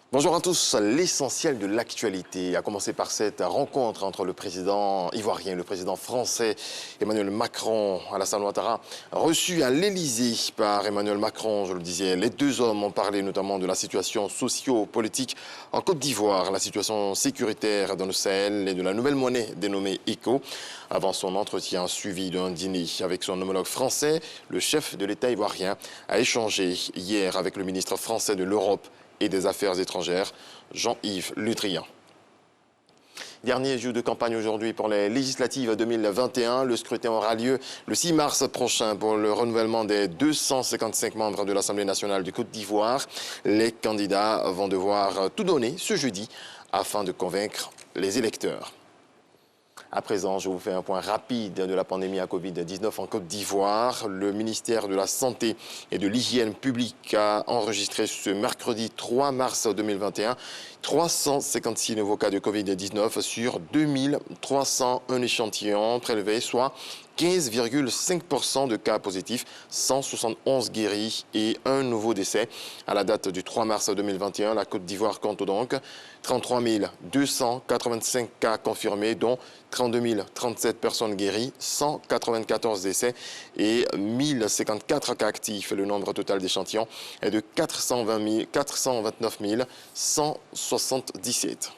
Bonjour à tous. L'essentiel de l'actualité, a commencé par cette rencontre entre le président ivoirien et le président français Emmanuel Macron. Alassane Ouattara, reçu à l'Élysée par Emmanuel Macron, je le disais. Les deux hommes ont parlé notamment de la situation socio-politique en Côte d'Ivoire, la situation sécuritaire dans le Sahel et de la nouvelle monnaie dénommée ECO. Avant son entretien suivi d'un dîner avec son homologue français, le chef de l'État ivoirien a échangé hier avec le ministre français de l'Europe et des Affaires étrangères, Jean-Yves Le Drian. Dernier jour de campagne aujourd'hui pour les législatives 2021. Le scrutin aura lieu le 6 mars prochain pour le renouvellement des 255 membres de l'Assemblée nationale du Côte d'Ivoire. Les candidats vont devoir tout donner ce jeudi afin de convaincre les électeurs. À présent, je vous fais un point rapide de la pandémie à Covid-19 en Côte d'Ivoire. Le ministère de la Santé et de l'Hygiène publique a enregistré ce mercredi 3 mars 2021 356 nouveaux cas de Covid-19 sur 2301 échantillons prélevés, soit 15,5% de cas positifs, 171 guéris et un nouveau décès. À la date du 3 mars 2021, la Côte d'Ivoire compte donc 33 285 cas confirmés, dont 32 037 personnes guéries, 194 décès et 1054 cas actifs. Le nombre total d'échantillons est de 429 177.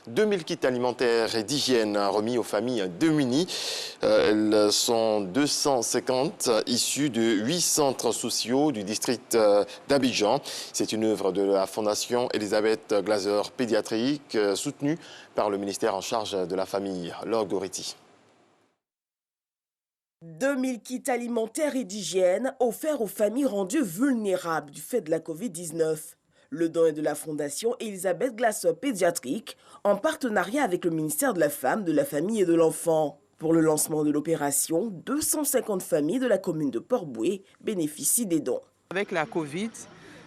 2000 kits alimentaires et d'hygiène remis aux familles démunies. Elles sont 250 issus de 8 centres sociaux du district d'Abidjan. C'est une œuvre de la Fondation Elisabeth Glaser Pédiatrique soutenue par le ministère en charge de la famille, Laure Goretti. 2000 kits alimentaires et d'hygiène offerts aux familles rendues vulnérables du fait de la Covid-19. Le don est de la Fondation Elisabeth Glaser Pédiatrique en partenariat avec le ministère de la Femme, de la Famille et de l'Enfant. Pour le lancement de l'opération, 250 familles de la commune de Port-Bouët bénéficient des dons. Avec la Covid,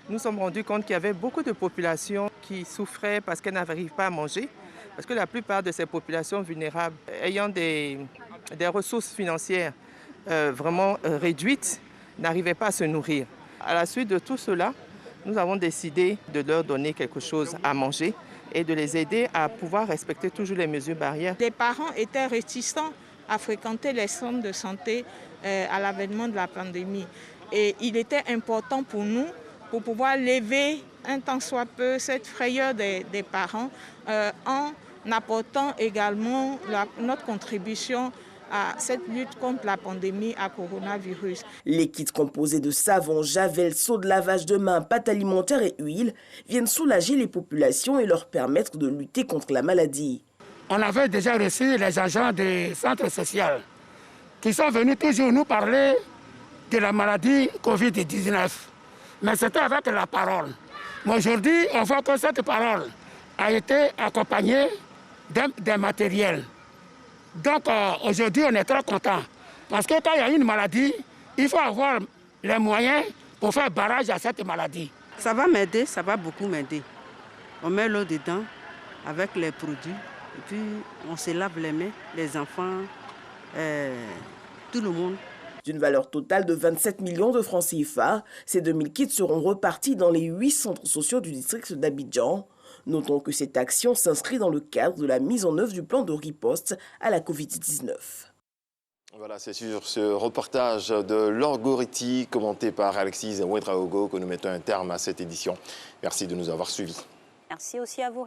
nous nous sommes rendus compte qu'il y avait beaucoup de populations qui souffraient parce qu'elles n'arrivent pas à manger. Parce que la plupart de ces populations vulnérables, ayant des ressources financières vraiment réduites, n'arrivaient pas à se nourrir. À la suite de tout cela, nous avons décidé de leur donner quelque chose à manger et de les aider à pouvoir respecter toujours les mesures barrières. Les parents étaient réticents à fréquenter les centres de santé à l'avènement de la pandémie. Et il était important pour nous, pour pouvoir lever un tant soit peu cette frayeur des parents en apportant également notre contribution à cette lutte contre la pandémie à coronavirus. Les kits composés de savon, javel, seaux de lavage de mains, pâtes alimentaires et huile viennent soulager les populations et leur permettre de lutter contre la maladie. On avait déjà reçu les agents des centres sociaux qui sont venus toujours nous parler de la maladie Covid-19. Mais c'était avec la parole. Mais aujourd'hui, on voit que cette parole a été accompagnée d'un matériel. Donc aujourd'hui, on est très content. Parce que quand il y a une maladie, il faut avoir les moyens pour faire barrage à cette maladie. Ça va m'aider, ça va beaucoup m'aider. On met l'eau dedans avec les produits. Et puis on se lave les mains, les enfants, tout le monde. D'une valeur totale de 27 millions de francs CFA, ces 2000 kits seront repartis dans les 8 centres sociaux du district d'Abidjan. Notons que cette action s'inscrit dans le cadre de la mise en œuvre du plan de riposte à la Covid-19. Voilà, c'est sur ce reportage de Laure Goretti, commenté par Alexis Ouedraogo, que nous mettons un terme à cette édition. Merci de nous avoir suivis. Merci aussi à vous.